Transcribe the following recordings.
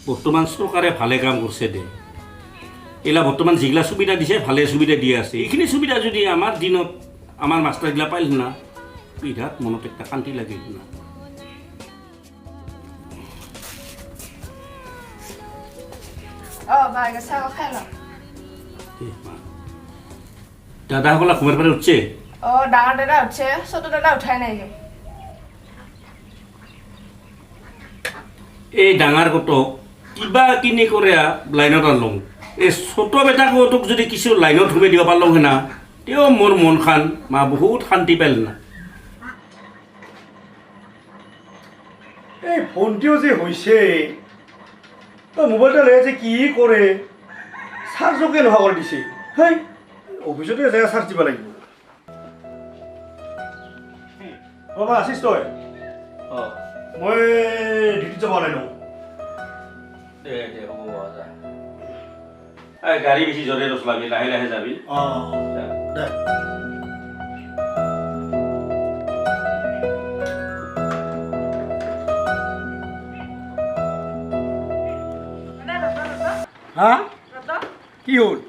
বৰ্তমান চৰকাৰে ভালে কাম কৰিছে দে এইলা বৰ্তমান যিগিলা সুবিধা দিছে ভালে সুবিধা দি আছে এইখিনি সুবিধা যদি আমাৰ দিনত আমাৰ মাষ্টাৰগিলা পাইল না বিৰাট মনত একটা শান্তি লাগিল না দাদাসকলে ঘুমাৰ পাৰে উঠছে ডাঙৰ দাদা উঠছে ছোট দাদা উঠাই নাই এই ডাঙৰ কটক কিবা কিনি কৰে লাইনত আনলং এই ছোট বেটাকোটোক যদি কিছু লাইনত ঘুমাই দিব পাৰলং না তেওঁ মোৰ মন খান মা বহুত শান্তি পাইল না এই ফোনটিও যে হৈছে মোবাইলটা লৈ আছে কি কৰে চাৰ্জকে নোহোৱা কৰি দিছে হেই অফিচতে জেগা চাৰ্জ দিব লাগিব বাবা আছিস তই মই ডিউটিত যাব নাই গাড়ী বেছি জোৰে নচলাবি লাহে লাহে যাবি হা কি হ'ল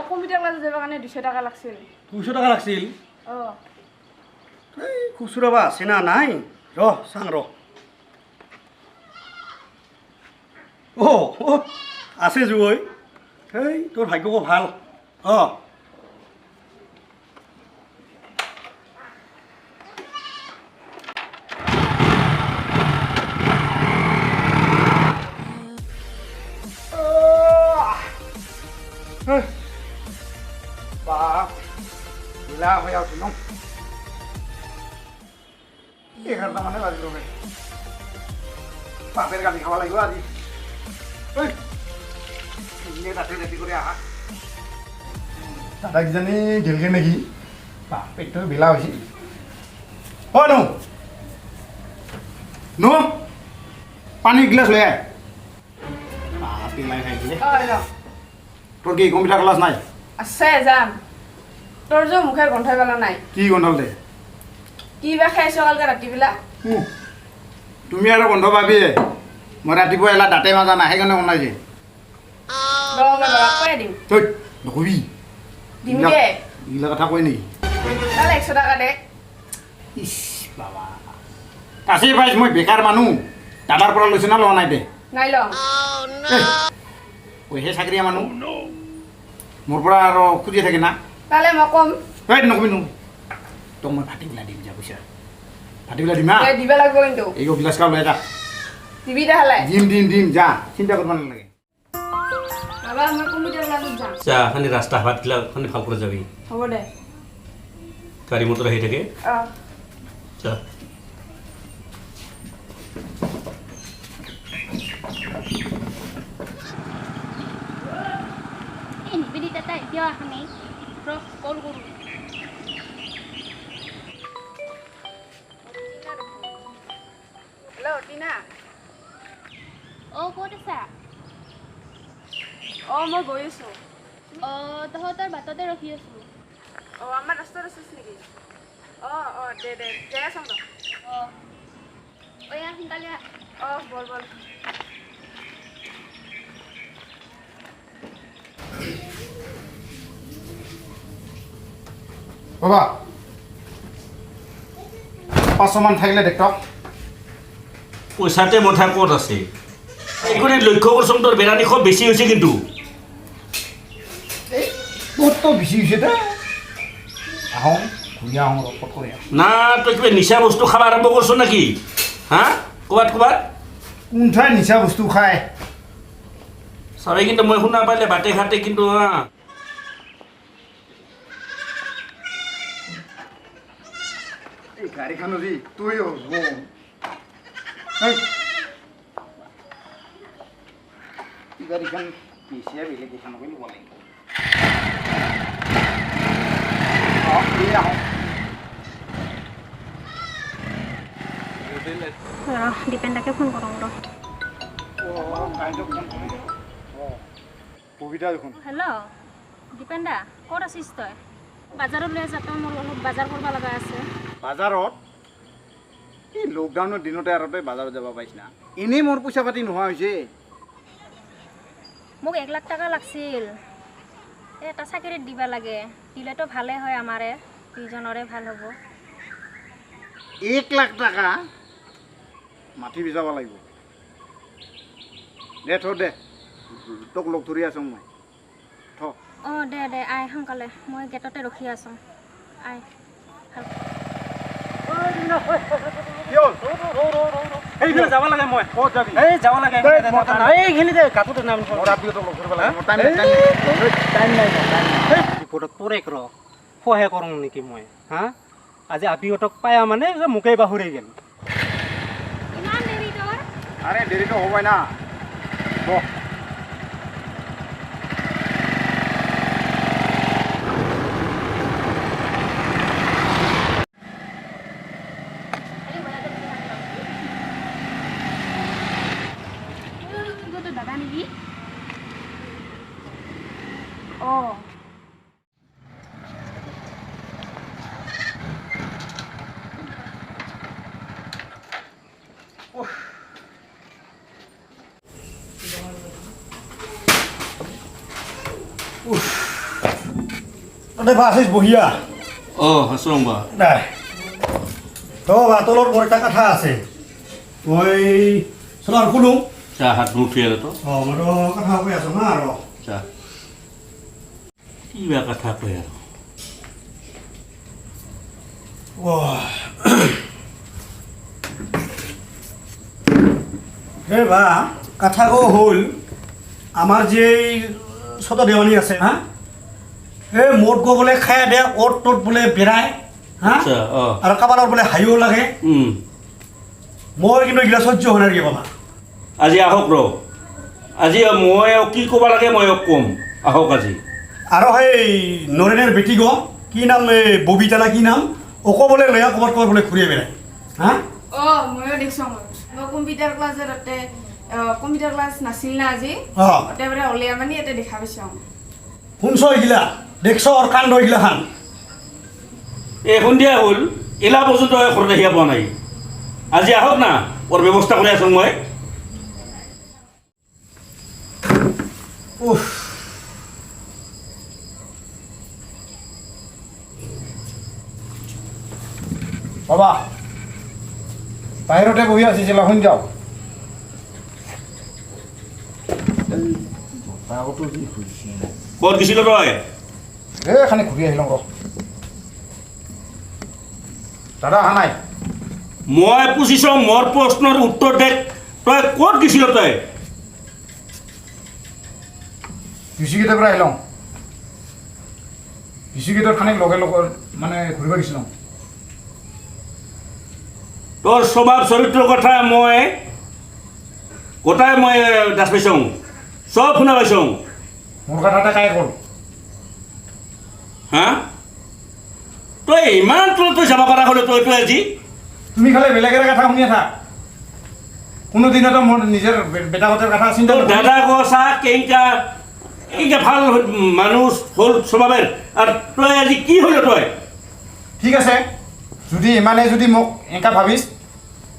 কম্পিউটাৰ ক্লাছত যাবৰ কাৰণে 200 টকা লাগছিল 200 টকা লাগছিল এই খুচুৰা বা আছে না নাই ৰ চাং ৰ আছে জুই এই তোৰ ভাগ্য ভাল ঢিলা হৈ আছো ন 11টা মানে বাজিল বাপের গাড়ি খাওয়া লাগবে আজি রাতে রেডি করে আহা দাদা কিজানি গেলগে নাকি পেটটো বেলা হয়েছে নো নো পানী গ্লাস লৈ আয় পেলাই খাই দিলে তোর কি কম্পিউটার ক্লাস নাই আছে যাম তোর যে মুখের গন্ধাই পেলা নাই কি গন্ধাল দে কি বা খাইছ কালকে ৰাতিবেলা তুমি আৰু গন্ধ পাবি মই ৰাতিপুৱা এলা দাঁতে মাজা নাই সেইকাৰণে বনাইছে দিম তই নকবি দিম দে এইগিলা কথা কয় নেকি তাহলে 100 টাকা দে ইস বাবা কাছে পাইছ মই বেকাৰ মানুহ দাদাৰ পৰা লৈছে না লোৱা নাই দে নাই ল হে চাকৰিয়া মানুহ মোৰ পৰা আৰু খুজি থাকে না তাহলে মই কম নকবি নকবি তোক মই ভাটিবিলা দিম যা পইচা ভাটিবিলা দিম হা দিবা লাগব কিন্তু এইগো গিলাচ কাপ লৈ যা দিবি তাহলে দিম যা চিন্তা কৰিব নালাগে বাবা মই কম্পিউটাৰ ক্লাছত যাম যা খানি ৰাস্তা হাতগিলা খানি ভাল কৰে যাবি হ'ব দে গাড়ী মটৰ আহি থাকে যা Bili tata dia kami terus call guru. Hello Tina Oh kau dah sah? মই গৈ আছো তহঁতৰ বাটতে ৰখি আছো আমাৰ ৰাস্তাত আছিস নেকি দে যাই আছো এয়া সোনকালে বল বল বাবা 500 মান থাকিলে দেখ পইচাতে মথা ক'ত আছে এইখনে লক্ষ্য কৰচোন তোৰ বেৰা দিশ বেছি হৈছে কিন্তু ক'ততো বেছি হৈছে দে আহোঁ ঘূৰি আহোঁ ক'ত কৰি না তই কিবা নিচা বস্তু খাব আৰম্ভ কৰছ নেকি হা ক'বাত কোনঠাই নিচা বস্তু খায় চাবি কিন্তু মই শুনা পাইলে বাটে ঘাটে কিন্তু এই গাড়ীখন যদি তুই গাড়ীখন পিছিয়ে বেলেগ কেইখনকে ল'ব লাগিব দীপেনদাকে ফোন কৰোঁ কবিতা দেখোন হেল্ল' দীপেনদা ক'ত আছিস তই বাজাৰত লৈ যা তই মোৰ অলপ বাজাৰ কৰিব লগা আছে বাজাৰত এই লকডাউনৰ দিনতে আৰু তই বাজাৰত যাব পাৰিছ না এনেই মোৰ পইচা পাতি নোহোৱা হৈছে মোক 1 লাখ টাকা লাগছিল এটা চাকৰিত দিব লাগে দিলেতো ভালে হয় আমাৰে দুইজনৰে ভাল হ'ব 1 লাখ টাকা মাটি বিচাব লাগিব দে থ দে তোক লগ ধৰি আছোঁ মই থ অঁ দে আই সোনকালে মই গেটতে ৰখি আছোঁ আই ভাল কি হ'ল এইফালে যাব লাগে মই ক'ত যাবি এই যাব লাগে এইখিনিতে গাঁততে নাম মোৰ আপিহঁতক লগ ধৰিব লাগে মোৰ টাইম নাই বিপদত পৰে ৰ সহায় কৰোঁ নেকি মই হা আজি আপিহঁতক পায়া মানে মোকেই বাহুৰি গ'ল ইমান দেৰি তোৰ আৰে দেৰিটো হ'বই না বহ দাদা নেকি অঁ তাতে বা আছিস বহিয়া অঁ আছোঁ ৰ'বা নাই তো বা তলত মোৰ এটা কথা আছে মই চলো আৰু শুনো চা হাত নুঠি আৰু তো অঁ মই কথা কৈ আছোঁ না আৰু চা কিবা কথা কয় আৰু এই বা কথা কো হ'ল আমাৰ যে এই ছোট দেৱানী আছে হা এই মোট গো বোলে খাই দে অ'ত ত'ত বোলে বেৰায় হা আচ্ছা অঁ আৰু কাৰোবাৰ বোলে হাঁহিও লাগে মই কিন্তু এইগিলা সহ্য হোৱা নাই বাবা আজি আহক ৰ আজি মই কি ক'ব লাগে মই ক'ম আহক আজি আৰু সেই নৰেণৰ বেটি গ কি নাম এই ববিতা না কি নাম অকো বোলে লৈ ক'ৰবাত ক'ৰবাত বোলে ঘূৰিয়ে বেড়ায় হা অঁ ময়ো দেখিছোঁ মই কম্পিউটাৰ ক্লাছ তাতে কম্পিউটাৰ ক্লাছ নাছিল না আজি অঁ তাতে মানে ওলিয়াই মানে ইয়াতে দেখা পাইছোঁ শুনছ এইগিলা দেখছ আৰু কাণ্ড এইগিলাখান এই সন্ধিয়া হ'ল এলা পৰ্যন্ত ঘৰত আহিয়া পোৱা নাই আজি আহক না ওৰ ব্যৱস্থা কৰি আছোঁ মই উফ বাবা বাহিৰতে বহি আছিছিল শুন যাওক ক'ত গৈছিল তই এইখানি ঘূৰি আহিলোঁ ৰ দাদা অহা নাই মই পুছিছোঁ মোৰ প্ৰশ্নৰ উত্তৰ দে তই ক'ত গৈছিল তই কৃষিগীতৰ পৰা আহিলোঁ কৃষিগীতৰ খানি লগে লগে মানে ঘূৰিব গৈছিলোঁ তোৰ স্বভাৱ চৰিত্ৰৰ কথা মই গোটাই মই দাস পাইছোঁ চব শুনা পাইছোঁ মোৰ কথা এটা কাই ক'ল হা তই ইমান তই যাব পৰা হ'লে তই আজি তুমি খালি বেলেগেৰে কথা শুনিয়ে থাক কোনোদিনতো মোৰ নিজৰ বেটাহঁতৰ কথা চিন্তা তোৰ দাদা গছা কেইটা এইটা ভাল মানুহ হ'ল স্বভাৱেৰ আৰু তই আজি কি হ'লে তই ঠিক আছে যদি ইমানেই যদি মোক এনেকা ভাবিছ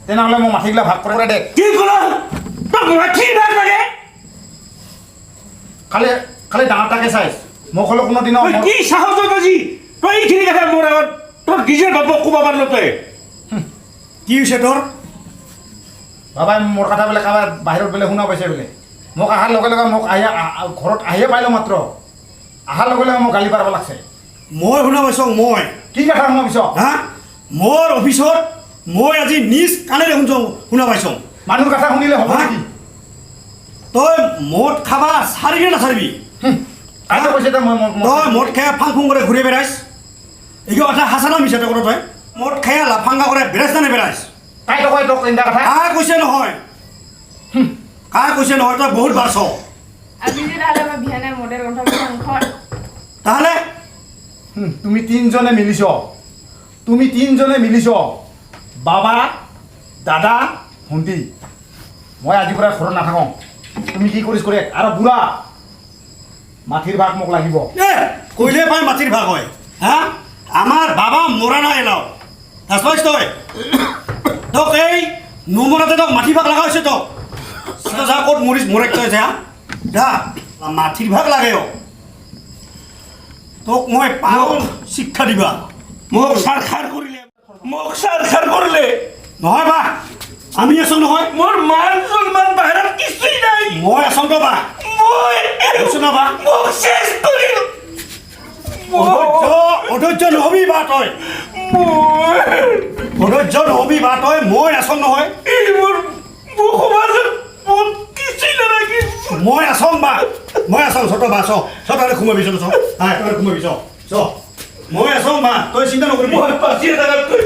তেনেহ'লে মোক মাটিগিলা ভাগ কৰে দে কি ক'লা তই মাঠি ভাগ লাগে খালি খালি ডাঙৰটাকে চাইছ মোক হ'লেও কোনোদিনো তই কি সাহসত আজি তই এইখিনি কথা মোৰ আগত তোৰ নিজৰ বাপক ক'ব পাৰিল তই কি হৈছে তোৰ বাবাই মোৰ কথা বোলে কাৰোবাৰ বাহিৰত বোলে শুনা পাইছে বোলে মোক অহাৰ লগে লগে মোক ঘৰত আহিয়ে পাইলোঁ মাত্ৰ অহাৰ লগে লগে মোক গালি পাৰিব লাগছে মই শুনা পাইছোঁ মই কি কথা শুনা পিছ হা মোৰ অফিচত মই আজি নিজ কাণেৰে শুনা পাইছোঁ মানুহৰ কথা শুনিলে হ'ব হা? নেকি তই মদ খাবা চাৰিবি নাচাৰিবি তাইতো কৈছে তই তই মদ খাই ফাং ফুং কৰি ঘূৰি বেড়াইছ এইটো কথা সঁচা না মিছা তই তই মদ খাই লাফাংগা কৰে বেৰাইছ নে বেৰাইছ তাইতো কয় তোক এনেকা কথা কাই কৈছে নহয় কাই কৈছে নহয় তই বহুত বাৰছ আজি যে তাহলে আমাৰ বিহানে মডেল গ্ৰন্থ মুখত তাহলে তুমি তিনিজনে মিলিছ বাবা দাদা ভণ্টি মই আজিৰ পৰা ঘৰত নাথাকোঁ তুমি কি কৰিছ কৰে আৰু বুঢ়া মাটিৰ ভাগ মোক লাগিব এ কইলে পাই মাটিৰ ভাগ হয় হা আমাৰ বাবা মৰা নাই এলাও নাচাইছ তই তোক এই নমৰাতে তোক মাটি ভাগ লগা হৈছে তোক যা ক'ত মৰিছ মৰে তই যা যা মাটিৰ ভাগ লাগে তোক মই পাৰোঁ শিক্ষা দিবা মোক সাৰ কৰিলে মোক সাৰ কৰিলে নহয় বা আমি আছোঁ নহয় মোৰ মান সন্মান বাহিৰত কিছুই নাই মই আছোঁ তো বা মই আছোঁ না বা মোক শেষ কৰিল অধৈৰ্য নহবি বা তই অধৈৰ্য নহবি বা তই মই আছোঁ নহয় মোৰ সমাজত মোক কিছুই নালাগে মই আছোঁ বা মই আছোঁ ছোট বা চ তই সোমাবিছ চ তই সোমাবিছ চ মই আছোঁ বা তই চিন্তা নকৰিবি মই বাচি থকাতকৈ